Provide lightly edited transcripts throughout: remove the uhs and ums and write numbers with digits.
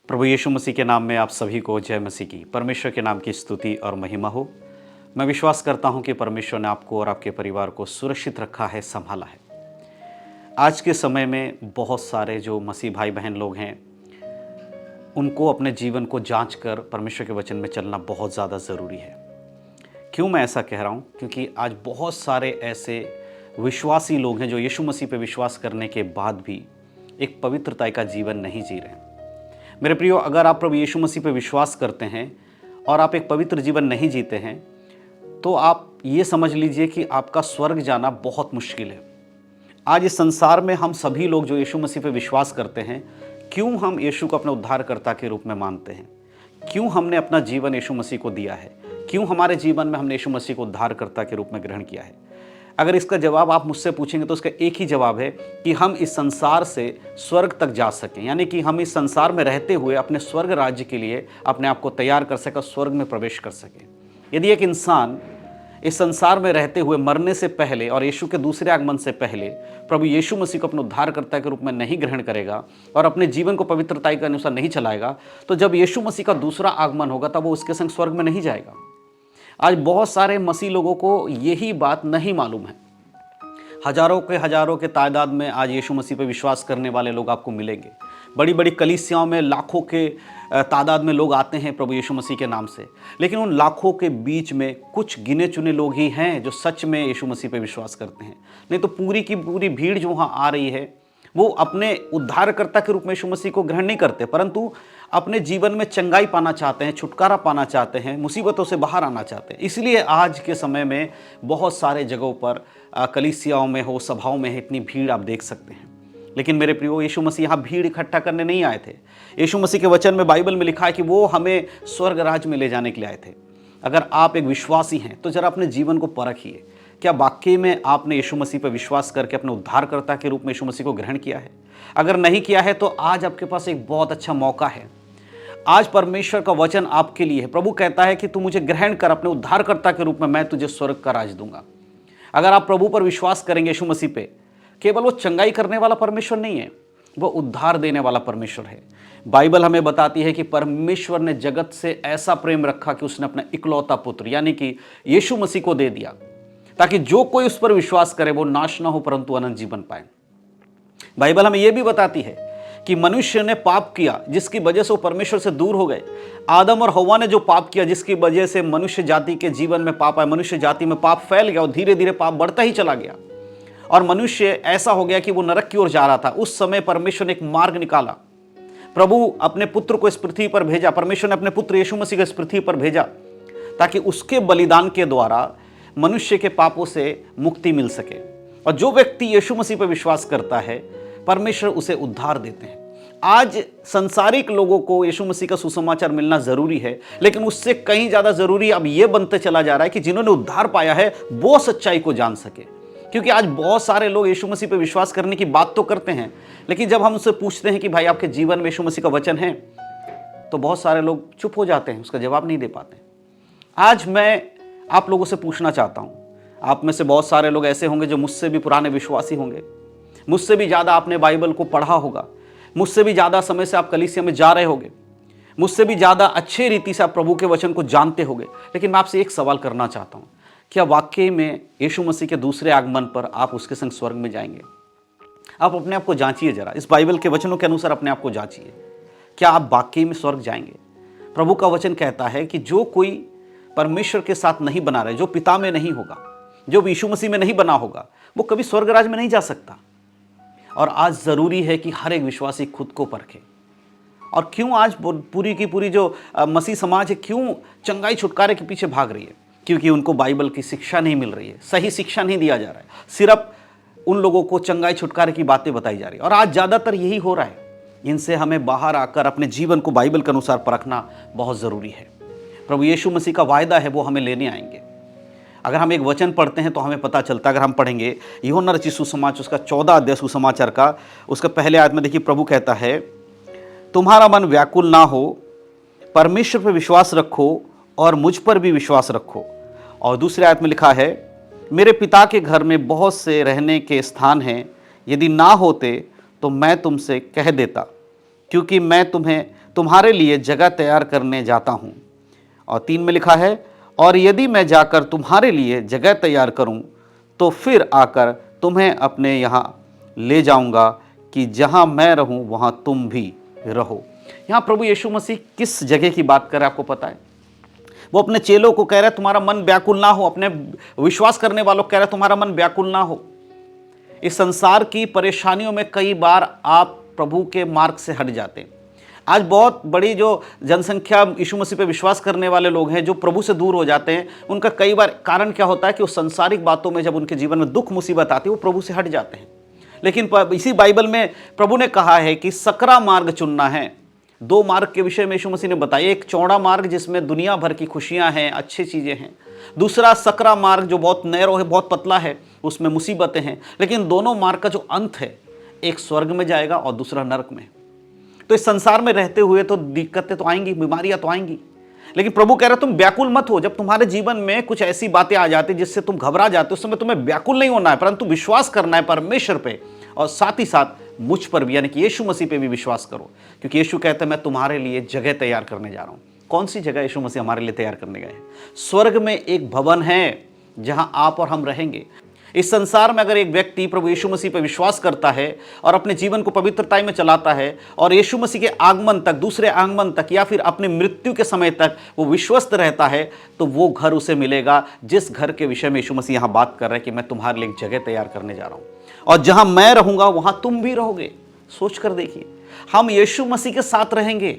प्रभु यीशु मसीह के नाम में आप सभी को जय मसीह की। परमेश्वर के नाम की स्तुति और महिमा हो। मैं विश्वास करता हूं कि परमेश्वर ने आपको और आपके परिवार को सुरक्षित रखा है, संभाला है। आज के समय में बहुत सारे जो मसीह भाई बहन लोग हैं, उनको अपने जीवन को जांच कर परमेश्वर के वचन में चलना बहुत ज़्यादा ज़रूरी है। क्यों मैं ऐसा कह रहा हूं? क्योंकि आज बहुत सारे ऐसे विश्वासी लोग हैं जो यीशु मसीह पर विश्वास करने के बाद भी एक पवित्रता का जीवन नहीं जी रहे हैं। मेरे प्रियो, अगर आप प्रभु यीशु मसीह पर विश्वास करते हैं और आप एक पवित्र जीवन नहीं जीते हैं, तो आप ये समझ लीजिए कि आपका स्वर्ग जाना बहुत मुश्किल है। आज इस संसार में हम सभी लोग जो यीशु मसीह पर विश्वास करते हैं, क्यों हम यीशु को अपने उद्धारकर्ता के रूप में मानते हैं? क्यों हमने अपना जीवन यीशु मसीह को दिया है? क्यों हमारे जीवन में हमने यीशु मसीह को उद्धारकर्ता के रूप में ग्रहण किया है? अगर इसका जवाब आप मुझसे पूछेंगे तो उसका एक ही जवाब है कि हम इस संसार से स्वर्ग तक जा सकें, यानी कि हम इस संसार में रहते हुए अपने स्वर्ग राज्य के लिए अपने आप को तैयार कर सकें, स्वर्ग में प्रवेश कर सकें। यदि एक इंसान इस संसार में रहते हुए मरने से पहले और यीशु के दूसरे आगमन से पहले प्रभु यीशु मसीह को अपने उद्धारकर्ता के रूप में नहीं ग्रहण करेगा और अपने जीवन को पवित्रता के अनुसार नहीं चलाएगा, तो जब यीशु मसीह का दूसरा आगमन होगा तब वो उसके संग स्वर्ग में नहीं जाएगा। आज बहुत सारे मसीह लोगों को यही बात नहीं मालूम है। हजारों के तादाद में आज यीशु मसीह पर विश्वास करने वाले लोग आपको मिलेंगे। बड़ी बड़ी कलीसियाओं में लाखों के तादाद में लोग आते हैं प्रभु यीशु मसीह के नाम से, लेकिन उन लाखों के बीच में कुछ गिने चुने लोग ही हैं जो सच में यीशु मसीह पर विश्वास करते हैं। नहीं तो पूरी की पूरी भीड़ जो वहाँ आ रही है, वो अपने उद्धारकर्ता के रूप में यीशु मसीह को ग्रहण नहीं करते, परंतु अपने जीवन में चंगाई पाना चाहते हैं, छुटकारा पाना चाहते हैं, मुसीबतों से बाहर आना चाहते हैं। इसलिए आज के समय में बहुत सारे जगहों पर कलीसियाओं में हो, सभाओं में इतनी भीड़ आप देख सकते हैं। लेकिन मेरे प्रियो, यीशु मसीह यहाँ भीड़ इकट्ठा करने नहीं आए थे। यीशु मसीह के वचन में, बाइबल में लिखा है कि वो हमें स्वर्ग राज्य में ले जाने के लिए आए थे। अगर आप एक विश्वासी हैं तो जरा अपने जीवन को परखिए, क्या वाकई में आपने यीशु मसीह पर विश्वास करके अपने उद्धारकर्ता के रूप में यीशु मसीह को ग्रहण किया है? अगर नहीं किया है तो आज आपके पास एक बहुत अच्छा मौका है। आज परमेश्वर का वचन आपके लिए है। प्रभु कहता है कि तू मुझे ग्रहण कर अपने उद्धारकर्ता के रूप में, मैं तुझे स्वर्ग का राज दूंगा। अगर आप प्रभु पर विश्वास करेंगे, यीशु मसीह पे, केवल वो चंगाई करने वाला परमेश्वर नहीं है, वो उद्धार देने वाला परमेश्वर है। बाइबल हमें बताती है कि परमेश्वर ने जगत से ऐसा प्रेम रखा कि उसने अपना इकलौता पुत्र यानी कि यीशु मसीह को दे दिया, ताकि जो कोई उस पर विश्वास करे वो नाश ना हो परंतु अनंत जीवन पाए। बाइबल हमें यह भी बताती है कि मनुष्य ने पाप किया जिसकी वजह से वो परमेश्वर से दूर हो गए। आदम और हव्वा ने जो पाप किया जिसकी वजह से मनुष्य जाति के जीवन में पाप आया, मनुष्य जाति में पाप फैल गया और धीरे धीरे पाप बढ़ता ही चला गया और मनुष्य ऐसा हो गया कि वो नरक की ओर जा रहा था। उस समय परमेश्वर ने एक मार्ग निकाला। प्रभु अपने पुत्र को इस पृथ्वी पर भेजा। परमेश्वर ने अपने पुत्र यीशु मसीह को इस पृथ्वी पर भेजा ताकि उसके बलिदान के द्वारा मनुष्य के पापों से मुक्ति मिल सके। और जो व्यक्ति यीशु मसीह पर विश्वास करता है, परमेश्वर उसे उद्धार देते हैं। आज संसारिक लोगों को यीशु मसीह का सुसमाचार मिलना जरूरी है, लेकिन उससे कहीं ज्यादा जरूरी अब यह बनते चला जा रहा है कि जिन्होंने उद्धार पाया है वो सच्चाई को जान सके। क्योंकि आज बहुत सारे लोग यीशु मसीह पर विश्वास करने की बात तो करते हैं, लेकिन जब हम उनसे पूछते हैं कि भाई आपके जीवन में यीशु मसीह का वचन है, तो बहुत सारे लोग चुप हो जाते हैं, उसका जवाब नहीं दे पाते। आज मैं आप लोगों से पूछना चाहता हूं, आप में से बहुत सारे लोग ऐसे होंगे जो मुझसे भी पुराने विश्वासी होंगे, मुझसे भी ज़्यादा आपने बाइबल को पढ़ा होगा, मुझसे भी ज़्यादा समय से आप कलीसिया में जा रहे होंगे, मुझसे भी ज़्यादा अच्छे रीति से आप प्रभु के वचन को जानते होंगे। लेकिन मैं आपसे एक सवाल करना चाहता हूँ, क्या वाकई में यीशु मसीह के दूसरे आगमन पर आप उसके संग स्वर्ग में जाएंगे? आप अपने आप को जांचिए जरा, इस बाइबल के वचनों के अनुसार अपने आप को जांचिए, क्या आप वाकई में स्वर्ग जाएंगे? प्रभु का वचन कहता है कि जो कोई परमेश्वर के साथ नहीं बना रहे, जो पिता में नहीं होगा, जो यीशु मसीह में नहीं बना होगा, वो कभी स्वर्ग राज में नहीं जा सकता। और आज ज़रूरी है कि हर एक विश्वासी खुद को परखे। और क्यों आज पूरी की पूरी जो मसीह समाज है, क्यों चंगाई छुटकारे के पीछे भाग रही है? क्योंकि उनको बाइबल की शिक्षा नहीं मिल रही है, सही शिक्षा नहीं दिया जा रहा है, सिर्फ उन लोगों को चंगाई छुटकारे की बातें बताई जा रही है। और आज ज़्यादातर यही हो रहा है। इनसे हमें बाहर आकर अपने जीवन को बाइबल के अनुसार परखना बहुत ज़रूरी है। प्रभु यीशु मसीह का वायदा है, वो हमें लेने आएंगे। अगर हम एक वचन पढ़ते हैं तो हमें पता चलता है। अगर हम पढ़ेंगे यूहन्ना रचित सुसमाचार उसका 14 अध्याय सुसमाचार का, उसका पहले आयत में देखिए प्रभु कहता है, तुम्हारा मन व्याकुल ना हो, परमेश्वर पर विश्वास रखो और मुझ पर भी विश्वास रखो। और दूसरे आयत में लिखा है, मेरे पिता के घर में बहुत से रहने के स्थान हैं, यदि ना होते तो मैं तुमसे कह देता, क्योंकि मैं तुम्हारे लिए जगह तैयार करने जाता हूँ। और 3 में लिखा है, और यदि मैं जाकर तुम्हारे लिए जगह तैयार करूँ तो फिर आकर तुम्हें अपने यहाँ ले जाऊँगा कि जहाँ मैं रहूँ वहाँ तुम भी रहो। यहाँ प्रभु यीशु मसीह किस जगह की बात कर रहे हैं आपको पता है? वो अपने चेलों को कह रहे तुम्हारा मन व्याकुल ना हो, अपने विश्वास करने वालों को कह रहे तुम्हारा मन व्याकुल ना हो। इस संसार की परेशानियों में कई बार आप प्रभु के मार्ग से हट जाते हैं। आज बहुत बड़ी जो जनसंख्या यीशु मसीह पे विश्वास करने वाले लोग हैं जो प्रभु से दूर हो जाते हैं, उनका कई बार कारण क्या होता है कि उस सांसारिक बातों में जब उनके जीवन में दुख मुसीबत आती है वो प्रभु से हट जाते हैं। लेकिन इसी बाइबल में प्रभु ने कहा है कि सकरा मार्ग चुनना है। 2 मार्ग के विषय में यीशु मसीह ने बताया, एक चौड़ा मार्ग जिसमें दुनिया भर की खुशियां हैं, अच्छी चीज़ें हैं। दूसरा सकरा मार्ग जो बहुत नैरो है, बहुत पतला है, उसमें मुसीबतें हैं। लेकिन दोनों मार्ग का जो अंत है, एक स्वर्ग में जाएगा और दूसरा नरक में। तो इस संसार में रहते हुए तो दिक्कतें तो आएंगी, बीमारियां तो आएंगी, लेकिन प्रभु कह रहे तुम व्याकुल मत हो। जब तुम्हारे जीवन में कुछ ऐसी बातें आ जाती जिससे तुम घबरा जाते हो, उस समय तुम्हें व्याकुल नहीं होना है, परंतु विश्वास करना है परमेश्वर पे और साथ ही साथ मुझ पर भी, यानी कि यीशु मसीह पे भी विश्वास करो। क्योंकि यीशु कहते हैं मैं तुम्हारे लिए जगह तैयार करने जा रहा हूं। कौन सी जगह यीशु मसीह हमारे लिए तैयार करने गए हैं? स्वर्ग में एक भवन है जहां आप और हम रहेंगे। इस संसार में अगर एक व्यक्ति प्रभु यीशु मसीह पर विश्वास करता है और अपने जीवन को पवित्रता में चलाता है और यीशु मसीह के आगमन तक, दूसरे आगमन तक या फिर अपनी मृत्यु के समय तक वो विश्वस्त रहता है, तो वो घर उसे मिलेगा जिस घर के विषय में यीशु मसीह यहाँ बात कर रहे हैं कि मैं तुम्हारे लिए एक जगह तैयार करने जा रहा हूँ और जहाँ मैं रहूँगा वहाँ तुम भी रहोगे। सोच कर देखिए, हम यीशु मसीह के साथ रहेंगे।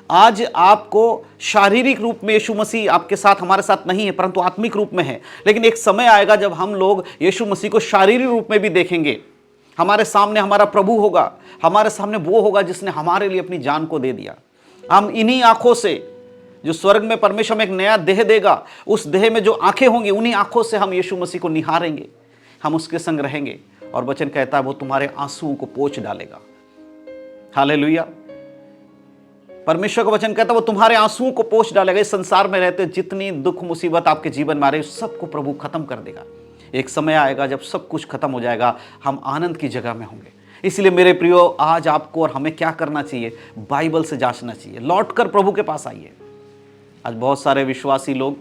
आज आपको शारीरिक रूप में यीशु मसीह आपके साथ, हमारे साथ नहीं है, परंतु आत्मिक रूप में है। लेकिन एक समय आएगा जब हम लोग यीशु मसीह को शारीरिक रूप में भी देखेंगे। हमारे सामने हमारा प्रभु होगा, हमारे सामने वो होगा जिसने हमारे लिए अपनी जान को दे दिया। हम इन्हीं आंखों से, जो स्वर्ग में परमेश्वर में एक नया देह देगा, उस देह में जो आंखें होंगी, उन्हीं आंखों से हम यीशु मसीह को निहारेंगे, हम उसके संग रहेंगे। और वचन कहता है वो तुम्हारे आंसुओं को पोंछ डालेगा। हालेलुया। परमेश्वर का वचन कहता है वो तुम्हारे आंसुओं को पोंछ डालेगा। इस संसार में रहते जितनी दुख मुसीबत आपके जीवन में आ रही है, सबको प्रभु खत्म कर देगा। एक समय आएगा जब सब कुछ खत्म हो जाएगा, हम आनंद की जगह में होंगे। इसलिए मेरे प्रियो, आज आपको और हमें क्या करना चाहिए? बाइबल से जांचना चाहिए, लौटकर प्रभु के पास आइए। आज बहुत सारे विश्वासी लोग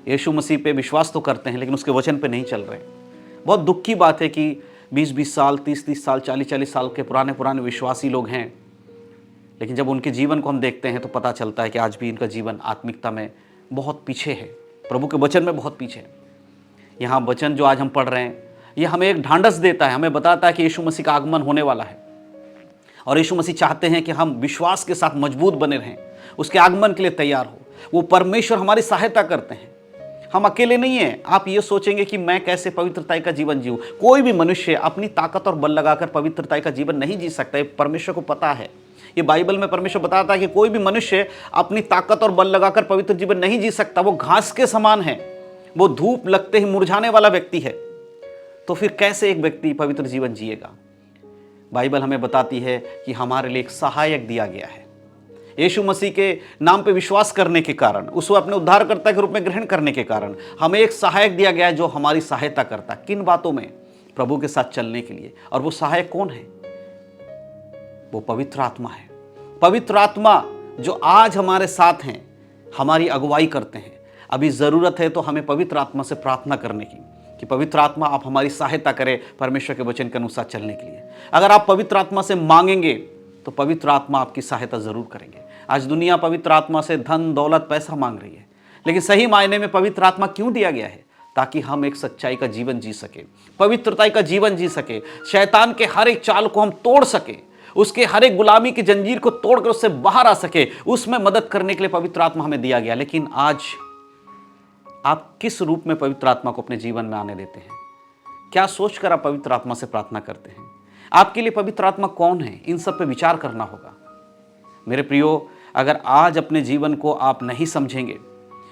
यीशु मसीह पे विश्वास तो करते हैं लेकिन उसके वचन पे नहीं चल रहे। बहुत दुख की बात है कि 20-20 साल, 30-30 साल, 40-40 साल के पुराने विश्वासी लोग हैं, लेकिन जब उनके जीवन को हम देखते हैं तो पता चलता है कि आज भी इनका जीवन आत्मिकता में बहुत पीछे है, प्रभु के वचन में बहुत पीछे है। यहाँ वचन जो आज हम पढ़ रहे हैं, ये हमें एक ढांढस देता है, हमें बताता है कि यीशु मसीह का आगमन होने वाला है और यीशु मसीह चाहते हैं कि हम विश्वास के साथ मजबूत बने रहें, उसके आगमन के लिए तैयार हो। वो परमेश्वर हमारी सहायता करते हैं, हम अकेले नहीं हैं। आप ये सोचेंगे कि मैं कैसे पवित्रता का जीवन जीऊं? कोई भी मनुष्य अपनी ताकत और बल लगाकर पवित्रता का जीवन नहीं जी सकता, ये परमेश्वर को पता है। ये बाइबल में परमेश्वर बताता है कि कोई भी मनुष्य अपनी ताकत और बल लगाकर पवित्र जीवन नहीं जी सकता। वो घास के समान है, वो धूप लगते ही मुरझाने वाला व्यक्ति है। तो फिर कैसे एक व्यक्ति पवित्र जीवन जिएगा? बाइबल हमें बताती है कि हमारे लिए एक सहायक दिया गया है। यीशु मसीह के नाम पे विश्वास करने के कारण, उसको अपने उद्धारकर्ता के रूप में ग्रहण करने के कारण हमें एक सहायक दिया गया है जो हमारी सहायता करता है। किन बातों में? प्रभु के साथ चलने के लिए। और वो सहायक कौन है? वो पवित्र आत्मा है। पवित्र आत्मा जो आज हमारे साथ हैं, हमारी अगुवाई करते हैं। अभी ज़रूरत है तो हमें पवित्र आत्मा से प्रार्थना करने की कि पवित्र आत्मा आप हमारी सहायता करें परमेश्वर के वचन के अनुसार चलने के लिए। अगर आप पवित्र आत्मा से मांगेंगे तो पवित्र आत्मा आपकी सहायता ज़रूर करेंगे। आज दुनिया पवित्र आत्मा से धन, दौलत, पैसा मांग रही है, लेकिन सही मायने में पवित्र आत्मा क्यों दिया गया है? ताकि हम एक सच्चाई का जीवन जी सके, पवित्रता का जीवन जी सके, शैतान के हर एक चाल को हम तोड़ सके, उसके हर एक गुलामी की जंजीर को तोड़कर उससे बाहर आ सके। उसमें मदद करने के लिए पवित्र आत्मा हमें दिया गया। लेकिन आज आप किस रूप में पवित्र आत्मा को अपने जीवन में आने देते हैं? क्या सोचकर आप पवित्र आत्मा से प्रार्थना करते हैं? आपके लिए पवित्र आत्मा कौन है? इन सब पे विचार करना होगा। मेरे प्रियो, अगर आज अपने जीवन को आप नहीं समझेंगे,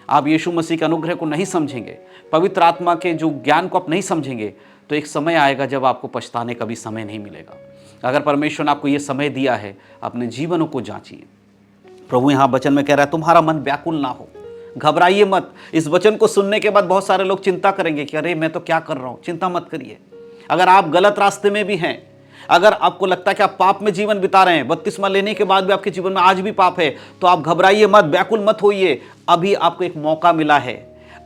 आप यीशु मसीह के अनुग्रह को नहीं समझेंगे, पवित्र आत्मा के जो ज्ञान को आप नहीं समझेंगे, तो एक समय आएगा जब आपको पछताने का भी समय नहीं मिलेगा। अगर परमेश्वर ने आपको ये समय दिया है, अपने जीवनों को जांचिए। प्रभु यहाँ वचन में कह रहा है तुम्हारा मन व्याकुल ना हो, घबराइए मत। इस वचन को सुनने के बाद बहुत सारे लोग चिंता करेंगे कि अरे मैं तो क्या कर रहा हूँ। चिंता मत करिए। अगर आप गलत रास्ते में भी हैं, अगर आपको लगता है कि आप पाप में जीवन बिता रहे हैं, बपतिस्मा लेने के बाद भी आपके जीवन में आज भी पाप है, तो आप घबराइए मत, व्याकुल मत होइए। अभी आपको एक मौका मिला है,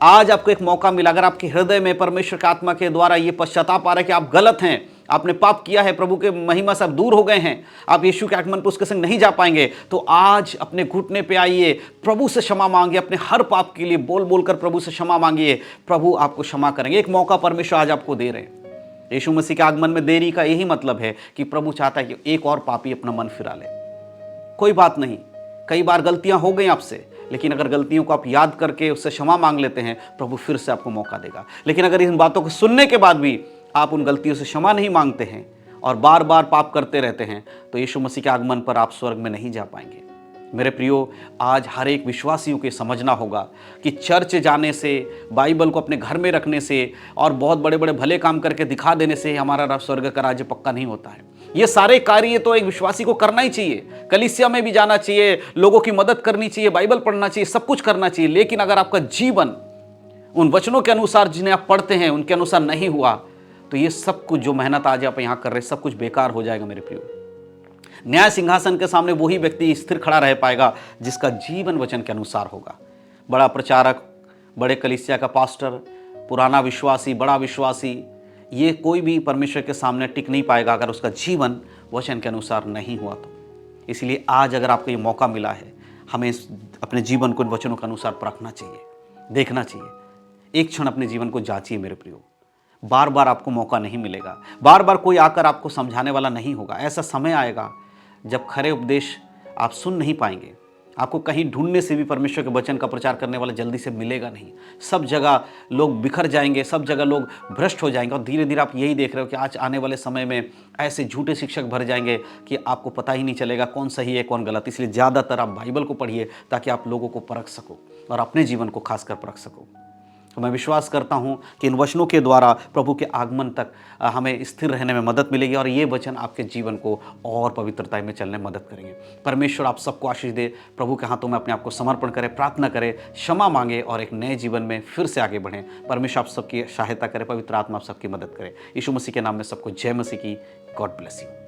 आज आपको एक मौका मिला। अगर आपके हृदय में परमेश्वर की आत्मा के द्वारा ये पश्चाताप आ रहा है कि आप गलत हैं, आपने पाप किया है, प्रभु के महिमा से आप दूर हो गए हैं, आप यीशु के आगमन पर उसके संग नहीं जा पाएंगे, तो आज अपने घुटने पे आइए, प्रभु से क्षमा मांगिए, अपने हर पाप के लिए बोल बोल कर प्रभु से क्षमा मांगिए, प्रभु आपको क्षमा करेंगे। एक मौका परमेश्वर आज आपको दे रहे हैं। यीशु मसीह के आगमन में देरी का यही मतलब है कि प्रभु चाहता है कि एक और पापी अपना मन फिरा ले। कोई बात नहीं, कई बार गलतियां हो गई आपसे, लेकिन अगर गलतियों को आप याद करके उससे क्षमा मांग लेते हैं, प्रभु फिर से आपको मौका देगा। लेकिन अगर इन बातों को सुनने के बाद भी आप उन गलतियों से क्षमा नहीं मांगते हैं और बार बार पाप करते रहते हैं, तो यीशु मसीह के आगमन पर आप स्वर्ग में नहीं जा पाएंगे। मेरे प्रियो, आज हर एक विश्वासियों को समझना होगा कि चर्च जाने से, बाइबल को अपने घर में रखने से और बहुत बड़े बड़े भले काम करके दिखा देने से हमारा स्वर्ग का राज्य पक्का नहीं होता है। ये सारे कार्य तो एक विश्वासी को करना ही चाहिए। कलीसिया में भी जाना चाहिए, लोगों की मदद करनी चाहिए, बाइबल पढ़ना चाहिए, सब कुछ करना चाहिए। लेकिन अगर आपका जीवन उन वचनों के अनुसार जिन्हें आप पढ़ते हैं उनके अनुसार नहीं हुआ, तो ये सब कुछ जो मेहनत आज आप यहाँ कर रहे हैं, सब कुछ बेकार हो जाएगा। मेरे प्रियो, न्याय सिंहासन के सामने वही व्यक्ति स्थिर खड़ा रह पाएगा जिसका जीवन वचन के अनुसार होगा। बड़ा प्रचारक, बड़े कलीसिया का पास्टर, पुराना विश्वासी, बड़ा विश्वासी, ये कोई भी परमेश्वर के सामने टिक नहीं पाएगा अगर उसका जीवन वचन के अनुसार नहीं हुआ तो। इसलिए आज अगर आपको ये मौका मिला है, हमें अपने जीवन को इन वचनों के अनुसार परखना चाहिए, देखना चाहिए। एक क्षण अपने जीवन को जांचिए मेरे प्रियो। बार बार आपको मौका नहीं मिलेगा, बार बार कोई आकर आपको समझाने वाला नहीं होगा। ऐसा समय आएगा जब खरे उपदेश आप सुन नहीं पाएंगे, आपको कहीं ढूंढने से भी परमेश्वर के वचन का प्रचार करने वाला जल्दी से मिलेगा नहीं। सब जगह लोग बिखर जाएंगे, सब जगह लोग भ्रष्ट हो जाएंगे, और धीरे धीरे आप यही देख रहे हो कि आज आने वाले समय में ऐसे झूठे शिक्षक भर जाएंगे कि आपको पता ही नहीं चलेगा कौन सही है कौन गलत। इसलिए ज़्यादातर आप बाइबल को पढ़िए ताकि आप लोगों को परख सको और अपने जीवन को खासकर परख सको। तो मैं विश्वास करता हूं कि इन वचनों के द्वारा प्रभु के आगमन तक हमें स्थिर रहने में मदद मिलेगी और ये वचन आपके जीवन को और पवित्रता में चलने में मदद करेंगे। परमेश्वर आप सबको आशीष दे। प्रभु के हाथों में अपने आप को समर्पण करें, प्रार्थना करें, क्षमा मांगे और एक नए जीवन में फिर से आगे बढ़ें। परमेश्वर आप सबकी सहायता करे, पवित्र आत्मा आप सबकी मदद करे। यीशु मसीह के नाम में सबको जय मसीह की। God bless you.